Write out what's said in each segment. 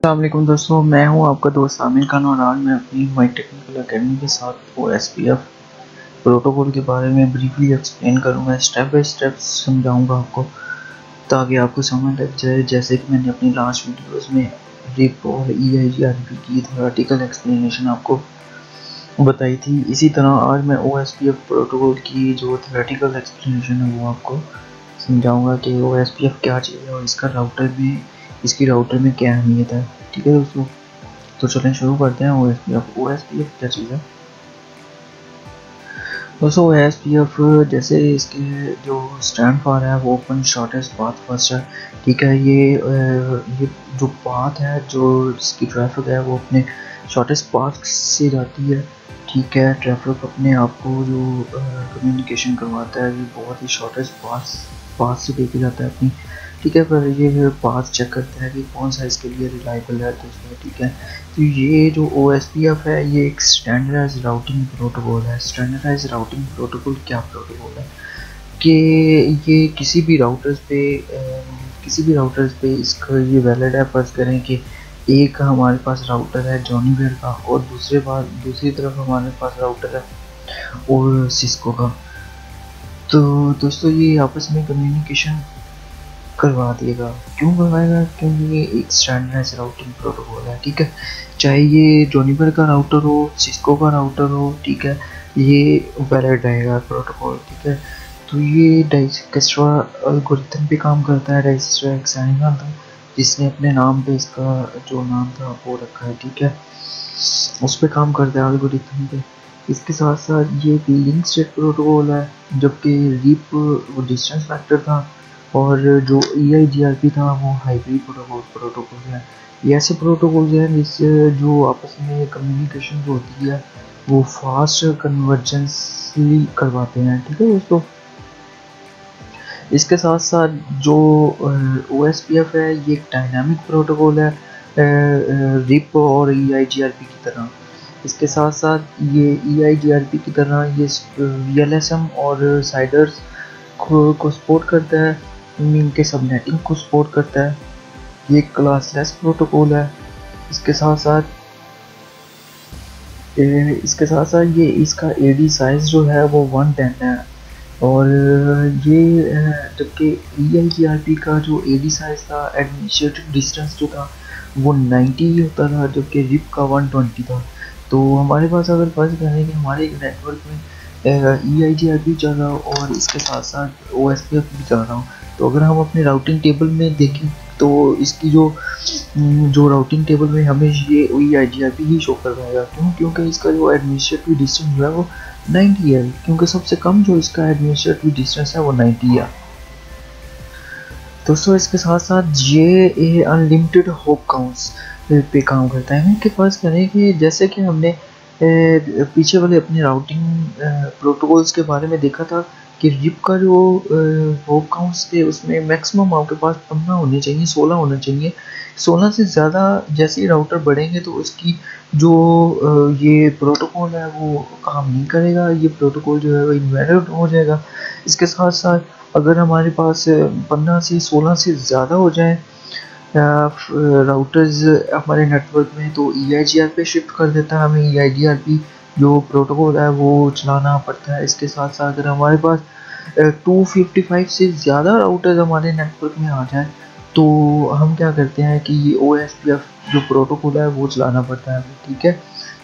अस्सलाम वालेकुम दोस्तों, मैं हूं आपका दोस्त आमिर खान और आज मैं अपनी माई टेक्निकल एकेडमी के साथ OSPF प्रोटोकॉल के बारे में ब्रीफली एक्सप्लेन करूंगा। स्टेप बाय स्टेप समझाऊंगा आपको ताकि आपको समझ लग जाए। जैसे कि मैंने अपनी लास्ट वीडियोस में रिप और EIGRP की थ्योरेटिकल एक्सप्लेनेशन आपको बताई थी, इसी तरह आज मैं OSPF प्रोटोकॉल की जो थ्योरेटिकल एक्सप्लेनेशन है वो आपको समझाऊंगा कि OSPF क्या चीज़ है और इसकी राउटर में क्या अहमियत है। ठीक है दोस्तों, तो चलें शुरू करते हैं। OSPF क्या चीज़ है दोस्तों? OSPF जैसे इसके जो स्टैंड फॉर है वो ओपन शॉर्टेस्ट पाथ फर्स्ट है। ठीक है, ये जो पाथ है, जो इसकी ट्रैफिक है वो अपने शॉर्टेस्ट पाथ से जाती है। ठीक है, ट्रैफिक अपने आप को जो कम्युनिकेशन करवाता है ये बहुत ही शॉर्टेस्ट पाथ से लेके जाता है अपनी। ठीक है, पर ये पाथ चेक करता है कि कौन सा इसके लिए रिलायबल है दोस्तों। ठीक है, तो ये जो OSPF है ये एक स्टैंडर्डाइज राउटिंग प्रोटोकॉल है। स्टैंडर्डाइज राउटिंग प्रोटोकॉल क्या प्रोटोकॉल है कि ये किसी भी राउटर्स पे इसका ये वैलिड है। फर्ज करें कि एक हमारे पास राउटर है जॉनी बेयर का और दूसरी तरफ हमारे पास राउटर है और सिस्को का। तो दोस्तों ये आपस में कम्युनिकेशन करवा देगा। क्यों करवाएगा? क्योंकि ये एक स्टैंडर्डाइज राउटिंग प्रोटोकॉल है। ठीक है, चाहे ये जॉनीबर का राउटर हो, सिस्को का राउटर हो, ठीक है, ये वैलिड रहेगा प्रोटोकॉल। ठीक है, तो ये डाइजक्स्ट्रा एल्गोरिथम पे काम करता है। डाइजक्स्ट्रा हेक्सागोनल था जिसने अपने नाम पे इसका जो नाम था वो रखा है। ठीक है, उस पर काम करता है एल्गोरिथम पे। इसके साथ साथ ये लिंक स्टेट प्रोटोकॉल है, जबकि रीप डिस्टेंस फैक्टर था और जो EIGRP था वो हाइब्रिड प्रोटोकॉल है। ये ऐसे प्रोटोकॉल हैं जिससे जो आपस में कम्युनिकेशन जो होती है वो फास्ट कन्वर्जेंसली करवाते हैं। ठीक है दोस्तों, इसके साथ साथ जो OSPF है ये एक डायनामिक प्रोटोकॉल है रिप और EIGRP की तरह। इसके साथ साथ ये EIGRP की तरह ये VLSM और साइडर्स को सपोर्ट करता है, इनके सबनेटिंग को सपोर्ट करता है। ये क्लासलेस प्रोटोकॉल है। इसके साथ साथ ये इसका AD साइज जो है वो 110 है और ये जबकि EIGRP का जो AD साइज था, एडमिनिस्ट्रेटिव डिस्टेंस जो था वो 90 होता था, जबकि रिप का 120 था। तो हमारे पास अगर फर्ज करें कि हमारे एक नेटवर्क में EIGRP चल रहा हो और इसके साथ साथ OSPF भी चल रहा हो, तो अगर हम अपने राउटिंग टेबल में देखें तो इसकी जो राउटिंग टेबल में हमें ये EIGRP ही शो करवाएगा। क्यों? क्योंकि इसका जो एडमिनिस्ट्रेटिव डिस्टेंस जो है वो 90 है, क्योंकि सबसे कम जो इसका एडमिनिस्ट्रेटिव डिस्टेंस है वो 90 है। दोस्तों इसके साथ साथ ये अनलिमिटेड होप काउंट्स पे काम करता है कि फर्ज करें कि जैसे कि हमने पीछे वाले अपने राउटिंग प्रोटोकॉल्स के बारे में देखा था कि रिप का जो होप काउंट्स थे उसमें मैक्सिमम आपके पास 15 होने चाहिए, 16 होने चाहिए। 16 से ज़्यादा जैसे ही राउटर बढ़ेंगे तो उसकी जो ये प्रोटोकॉल है वो काम नहीं करेगा, ये प्रोटोकॉल जो है वो इनवैलिड हो जाएगा। इसके साथ साथ अगर हमारे पास 15 से 16 से ज़्यादा हो जाए राउटर्स हमारे नेटवर्क में तो EIGRP पे शिफ्ट कर देता है, हमें EIGRP जो प्रोटोकॉल है वो चलाना पड़ता है। इसके साथ साथ अगर हमारे पास 255 से ज़्यादा राउटर्स हमारे नेटवर्क में आ जाए तो हम क्या करते हैं कि ये OSPF जो प्रोटोकॉल है वो चलाना पड़ता है। ठीक है,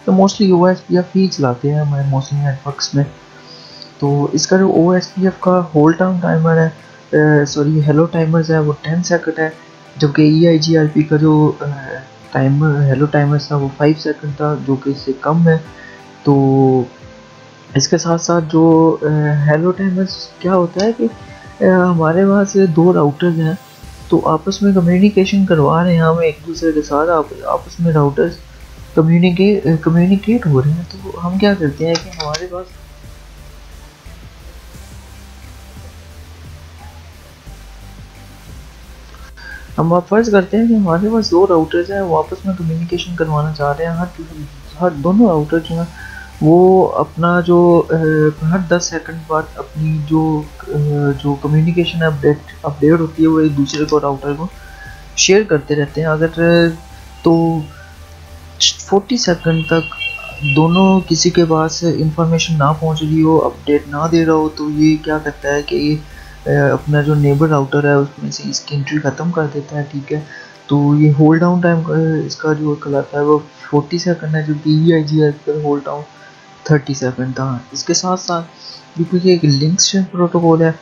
तो मोस्टली OSPF ही चलाते हैं हमारे मोस्टली नेटवर्क्स में। तो इसका जो OSPF का होल्ड टाइम टाइमर है, सॉरी हेलो टाइमर्स है वो 10 सेकंड है, जबकि EIGRP का जो टाइमर हेलो टाइमर था वो 5 सेकंड था, जो कि इससे कम है। तो इसके साथ साथ जो हेलो टाइमर्स क्या होता है कि हमारे पास दो राउटर्स हैं तो आपस में कम्युनिकेशन करवा रहे हैं हम एक दूसरे के साथ, आपस में राउटर्स कम्युनिकेट हो रहे हैं। तो हम क्या करते हैं कि हमारे पास हम आप फर्ज करते हैं कि हमारे पास दो राउटर्स हैं वो आपस में कम्युनिकेशन करवाना चाह रहे हैं। हर दोनों राउटर जो हैं वो अपना जो हर 10 सेकंड बाद अपनी जो कम्युनिकेशन अपडेट होती है वो एक दूसरे को राउटर को शेयर करते रहते हैं। अगर तो 40 सेकंड तक दोनों किसी के पास इंफॉर्मेशन ना पहुंच रही हो, अपडेट ना दे रहा हो, तो ये क्या करता है कि ये अपना जो नेबर राउटर है उसमें से इसकी एंट्री ख़त्म कर देता है। ठीक है, तो ये होल्ड डाउन टाइम इसका जो कहलाता है वो 40 सेकंड है, जो PEIGR पर होल्ड डाउन 30 सेकंड था। इसके साथ साथ बिल्कुल ये एक लिंक स्टेट प्रोटोकॉल है।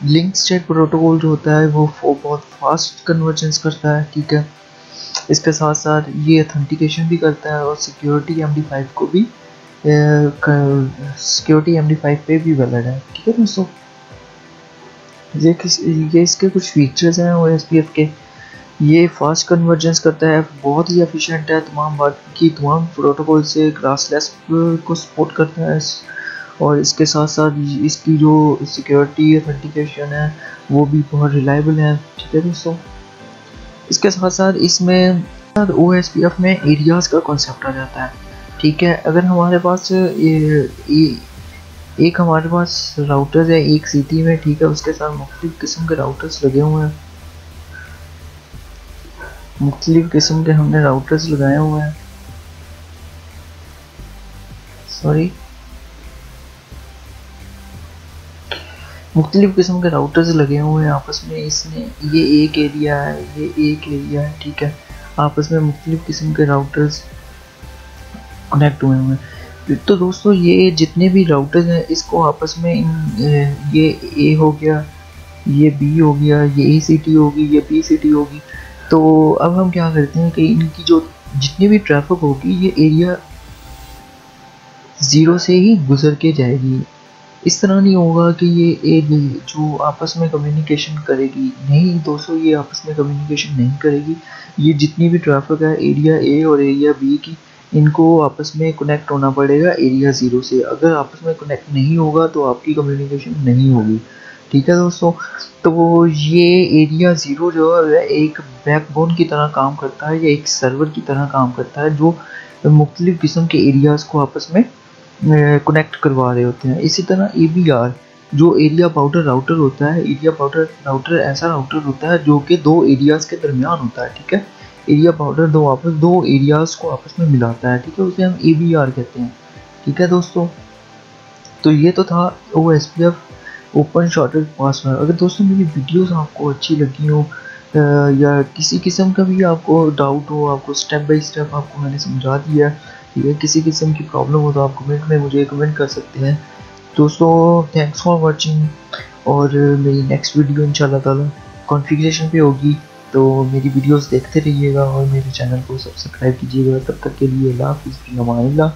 लिंक स्टेट प्रोटोकॉल जो होता है वो बहुत फास्ट कन्वर्जेंस करता है। ठीक है, इसके साथ साथ ये ऑथेंटिकेशन भी करता है और सिक्योरिटी MD5 को भी सिक्योरिटी MD5 पे भी वैलिड है। ठीक है दोस्तों, ये इसके कुछ फीचर्स हैं OSPF के। ये फास्ट कन्वर्जेंस करता है, बहुत ही एफिशिएंट है, तमाम बाकी तमाम प्रोटोकॉल से क्लासलेस को सपोर्ट करता है, और इसके साथ साथ इसकी जो सिक्योरिटी ऑथेंटिकेशन है वो भी बहुत रिलायबल है। ठीक है दोस्तों, इसके साथ साथ इसमें OSPF में एरियाज़ का कॉन्सेप्ट आ जाता है। ठीक है, अगर हमारे पास एक हमारे पास राउटर्स है एक सिटी में, ठीक है, उसके साथ मुख्तलिफ किस्म के राउटर्स लगे हुए हैं, मुख्तलिफ किस्म के हमने राउटर्स लगाए हुए हैं, सॉरी, मुख्तलिफ किस्म के राउटर्स लगे हुए हैं आपस में। इसने ये एक एरिया है, ये एक एरिया है। ठीक है, आपस में मुख्तलिफ किस्म के राउटर्स कनेक्ट हुए हुए हैं। तो दोस्तों ये जितने भी राउटर्स हैं इसको आपस में ये A हो गया, ये B हो गया, ये A सिटी होगी, ये B सिटी होगी। तो अब हम क्या करते हैं कि इनकी जो जितनी भी ट्रैफिक होगी ये एरिया 0 से ही गुजर के जाएगी। इस तरह नहीं होगा कि ये जो आपस में कम्युनिकेशन करेगी, नहीं दोस्तों, ये आपस में कम्युनिकेशन नहीं करेगी। ये जितनी भी ट्रैफिक है एरिया A और एरिया B की, इनको आपस में कनेक्ट होना पड़ेगा एरिया 0 से। अगर आपस में कनेक्ट नहीं होगा तो आपकी कम्युनिकेशन नहीं होगी। ठीक है दोस्तों, तो ये एरिया 0 जो है एक बैकबोन की तरह काम करता है, या एक सर्वर की तरह काम करता है, जो मुख्तलिफ किस्म के एरियाज़ को आपस में कनेक्ट करवा रहे होते हैं। इसी तरह ABR जो एरिया बाउंडर राउटर होता है, एरिया बाउंडर राउटर ऐसा राउटर होता है जो कि दो एरियाज़ के दरमियान होता है। ठीक है, एरिया बाउंडर दो एरियाज़ को आपस में मिलाता है। ठीक है, उसे हम ABR कहते हैं। ठीक है दोस्तों, तो ये तो था OSPF ओपन शॉर्टेड पासवर्ड। अगर दोस्तों मेरी वीडियोस आपको अच्छी लगी हो या किसी किस्म का भी आपको डाउट हो, आपको स्टेप बाय स्टेप आपको मैंने समझा दिया, ठीक है, किसी किस्म की प्रॉब्लम हो तो आप कमेंट में मुझे कमेंट कर सकते हैं। दोस्तों थैंक्स फॉर वाचिंग, और मेरी नेक्स्ट वीडियो इंशाल्लाह ताला कॉन्फ़िगरेशन पे होगी, तो मेरी वीडियोस देखते रहिएगा और मेरे चैनल को सब्सक्राइब कीजिएगा। तब तक के लिए अल्लाह हाफ़िज़, फ़ी अमान अल्लाह।